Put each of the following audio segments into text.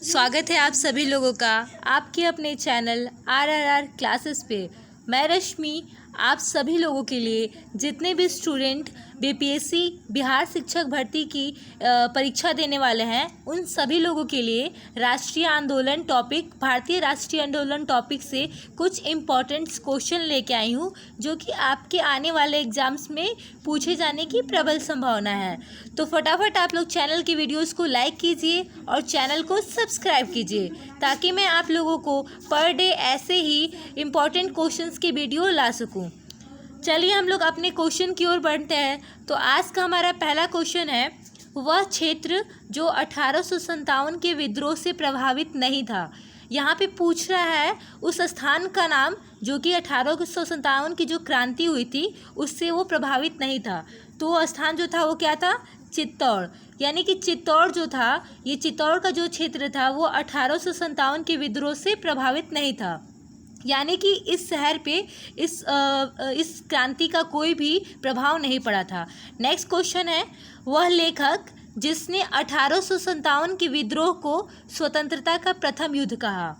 स्वागत है आप सभी लोगों का आपके अपने चैनल RRR क्लासेस पे। मैं रश्मि आप सभी लोगों के लिए जितने भी स्टूडेंट BPSC बिहार शिक्षक भर्ती की परीक्षा देने वाले हैं उन सभी लोगों के लिए भारतीय राष्ट्रीय आंदोलन टॉपिक से कुछ इम्पॉर्टेंट क्वेश्चन लेके आई हूँ जो कि आपके आने वाले एग्जाम्स में पूछे जाने की प्रबल संभावना है। तो फटाफट आप लोग चैनल की वीडियोस को लाइक कीजिए और चैनल को सब्सक्राइब कीजिए ताकि मैं आप लोगों को पर डे ऐसे ही इम्पॉर्टेंट क्वेश्चंस की वीडियो ला सकूं। चलिए हम लोग अपने क्वेश्चन की ओर बढ़ते हैं। तो आज का हमारा पहला क्वेश्चन है, वह क्षेत्र जो 1857 के विद्रोह से प्रभावित नहीं था। यहाँ पे पूछ रहा है उस स्थान का नाम जो कि 1857 की जो क्रांति हुई थी उससे वो प्रभावित नहीं था। तो वो स्थान जो था वो क्या था? चित्तौड़। यानी कि चित्तौड़ जो था, ये चित्तौड़ का जो क्षेत्र था वो 1857 के विद्रोह से प्रभावित नहीं था। यानी कि इस शहर पे इस क्रांति का कोई भी प्रभाव नहीं पड़ा था। नेक्स्ट क्वेश्चन है, वह लेखक जिसने 1857 के विद्रोह को स्वतंत्रता का प्रथम युद्ध कहा।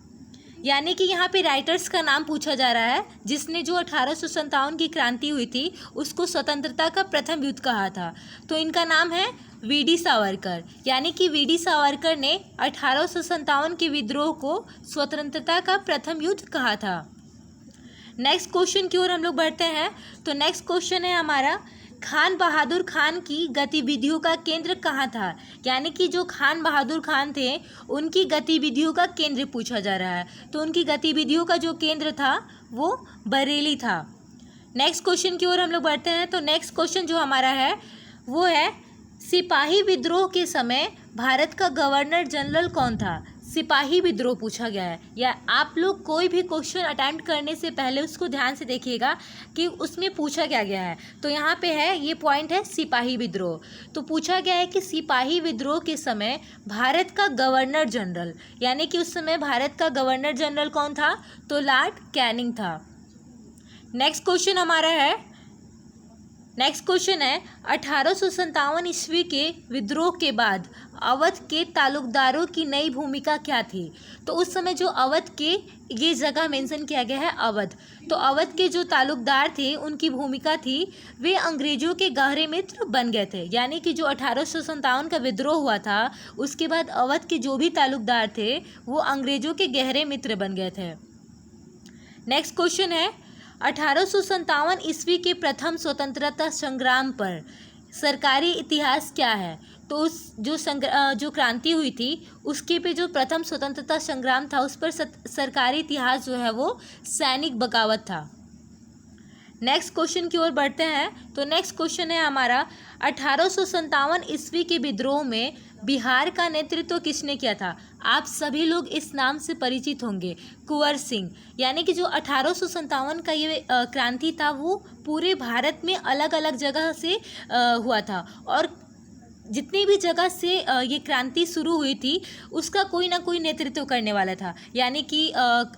यानी कि यहाँ पे राइटर्स का नाम पूछा जा रहा है जिसने जो 1857 की क्रांति हुई थी उसको स्वतंत्रता का प्रथम युद्ध कहा था। तो इनका नाम है वी.डी. सावरकर। यानी कि वी.डी. सावरकर ने 1857 के विद्रोह को स्वतंत्रता का प्रथम युद्ध कहा था। नेक्स्ट क्वेश्चन की ओर हम लोग बढ़ते हैं। तो नेक्स्ट क्वेश्चन है हमारा, खान बहादुर खान की गतिविधियों का केंद्र कहाँ था। यानी कि जो खान बहादुर खान थे उनकी गतिविधियों का केंद्र पूछा जा रहा है। तो उनकी गतिविधियों का जो केंद्र था वो बरेली था। नेक्स्ट क्वेश्चन की ओर हम लोग बढ़ते हैं। तो नेक्स्ट क्वेश्चन जो हमारा है वो है, सिपाही विद्रोह के समय भारत का गवर्नर जनरल कौन था। सिपाही विद्रोह पूछा गया है। या आप लोग कोई भी क्वेश्चन अटेम्प्ट करने से पहले उसको ध्यान से देखिएगा कि उसमें पूछा क्या गया है। तो यहाँ पे है, ये पॉइंट है सिपाही विद्रोह। तो पूछा गया है कि सिपाही विद्रोह के समय भारत का गवर्नर जनरल, यानी कि उस समय भारत का गवर्नर जनरल कौन था? तो लॉर्ड कैनिंग था। नेक्स्ट क्वेश्चन हमारा है, नेक्स्ट क्वेश्चन है, 1857 ईस्वी के विद्रोह के बाद अवध के तालुकदारों की नई भूमिका क्या थी। तो उस समय जो अवध के, ये जगह मेंशन किया गया है अवध। तो अवध के जो तालुकदार थे उनकी भूमिका थी, वे अंग्रेजों के गहरे मित्र बन गए थे। यानी कि जो 1857 का विद्रोह हुआ था उसके बाद अवध के जो भी तालुकदार थे वो अंग्रेजों के गहरे मित्र बन गए थे। नेक्स्ट क्वेश्चन है, 1857 ईस्वी के प्रथम स्वतंत्रता संग्राम पर सरकारी इतिहास क्या है। तो उस जो क्रांति हुई थी उसके पे जो प्रथम स्वतंत्रता संग्राम था उस पर सरकारी इतिहास जो है वो सैनिक बगावत था। नेक्स्ट क्वेश्चन की ओर बढ़ते हैं। तो नेक्स्ट क्वेश्चन है हमारा, 1857 ईस्वी के विद्रोह में बिहार का नेतृत्व किसने किया था। आप सभी लोग इस नाम से परिचित होंगे, कुंवर सिंह। यानी कि जो 1857 का ये क्रांति था वो पूरे भारत में अलग अलग जगह से हुआ था और जितनी भी जगह से ये क्रांति शुरू हुई थी उसका कोई ना कोई नेतृत्व करने वाला था। यानी कि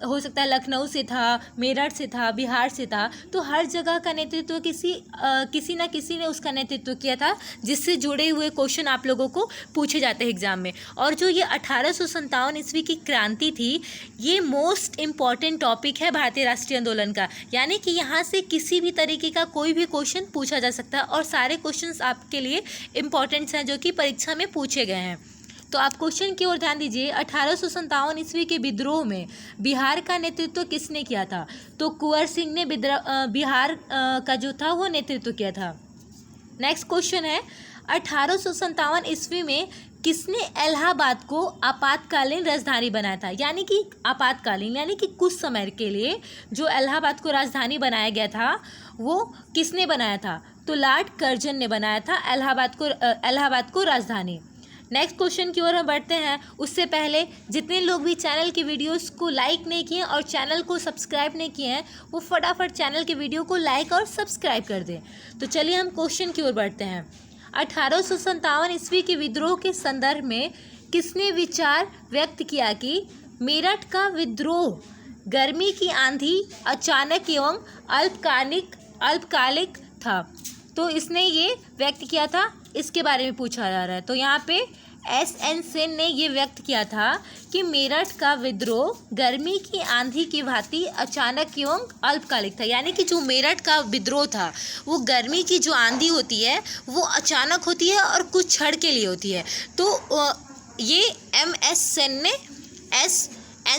हो सकता है लखनऊ से था, मेरठ से था, बिहार से था। तो हर जगह का नेतृत्व किसी ना किसी ने उसका नेतृत्व किया था, जिससे जुड़े हुए क्वेश्चन आप लोगों को पूछे जाते हैं एग्जाम में। और जो ये 1857 ईस्वी की क्रांति थी ये मोस्ट इम्पॉर्टेंट टॉपिक है भारतीय राष्ट्रीय आंदोलन का। यानी कि यहाँ से किसी भी तरीके का कोई भी क्वेश्चन पूछा जा सकता है और सारे क्वेश्चन आपके लिए इम्पॉर्टेंट जो कि परीक्षा में पूछे गए हैं। तो आप क्वेश्चन की ओर ध्यान दीजिए, 1857 ईस्वी के विद्रोह में बिहार का नेतृत्व किसने किया था। तो कुंवर सिंह ने बिहार का जो था वो नेतृत्व किया था। नेक्स्ट क्वेश्चन है, 1857 ईस्वी में किसने इलाहाबाद को आपातकालीन राजधानी बनाया था। यानी कि आपातकालीन यानी कि कुछ समय के लिए जो इलाहाबाद को राजधानी बनाया गया था वो किसने बनाया था। तो लॉर्ड कर्जन ने बनाया था इलाहाबाद को राजधानी। नेक्स्ट क्वेश्चन की ओर हम बढ़ते हैं। उससे पहले जितने लोग भी चैनल की वीडियोस को लाइक नहीं किए और चैनल को सब्सक्राइब नहीं किए हैं वो फटाफट चैनल के वीडियो को लाइक और सब्सक्राइब कर दें। तो चलिए हम क्वेश्चन की ओर बढ़ते हैं। 1857 ईस्वी के विद्रोह के संदर्भ में किसने विचार व्यक्त किया कि मेरठ का विद्रोह गर्मी की आंधी, अचानक एवं अल्पकालिक था। तो इसने ये व्यक्त किया था, इसके बारे में पूछा जा रहा है। तो यहाँ पे S.N. सेन ने ये व्यक्त किया था कि मेरठ का विद्रोह गर्मी की आंधी की भांति अचानक एवं अल्पकालिक था। यानी कि जो मेरठ का विद्रोह था वो गर्मी की जो आंधी होती है वो अचानक होती है और कुछ क्षण के लिए होती है। तो ये एन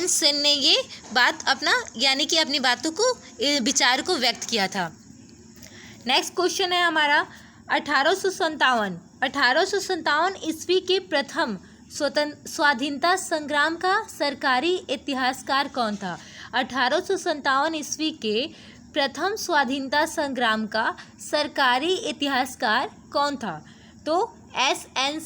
सेन ने ये बात यानी कि अपनी बातों को, विचार को व्यक्त किया था। नेक्स्ट क्वेश्चन है हमारा 1857 ईस्वी के प्रथम स्वाधीनता संग्राम का सरकारी इतिहासकार कौन था? 1857 ईस्वी के प्रथम स्वाधीनता संग्राम का सरकारी इतिहासकार कौन था? तो एस एन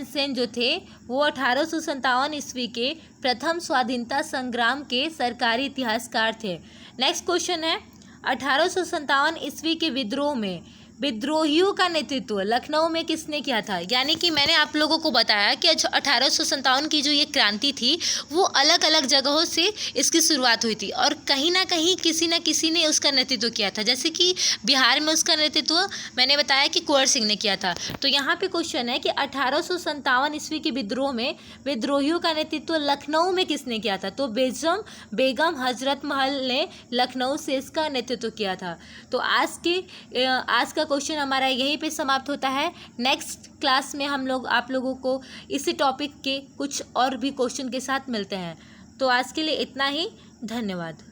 सेन जो थे वो 1857 ईस्वी के प्रथम स्वाधीनता संग्राम के सरकारी इतिहासकार थे। नेक्स्ट क्वेश्चन है 1857 ईस्वी के विद्रोह में विद्रोहियों का नेतृत्व लखनऊ में किसने किया था? यानी कि मैंने आप लोगों को बताया कि 1857 की जो ये क्रांति थी वो अलग अलग जगहों से इसकी शुरुआत हुई थी और कहीं ना कहीं किसी न किसी ने उसका नेतृत्व किया था। जैसे कि बिहार में उसका नेतृत्व मैंने बताया कि कुंवर सिंह ने किया था। तो यहाँ पे क्वेश्चन है कि 1857 ईस्वी के विद्रोह में विद्रोहियों का नेतृत्व लखनऊ में किसने किया था? तो बेगम हजरत महल ने लखनऊ से इसका नेतृत्व किया था। तो आज का क्वेश्चन हमारा यहीं पे समाप्त होता है। नेक्स्ट क्लास में हम लोग आप लोगों को इसी टॉपिक के कुछ और भी क्वेश्चन के साथ मिलते हैं। तो आज के लिए इतना ही, धन्यवाद।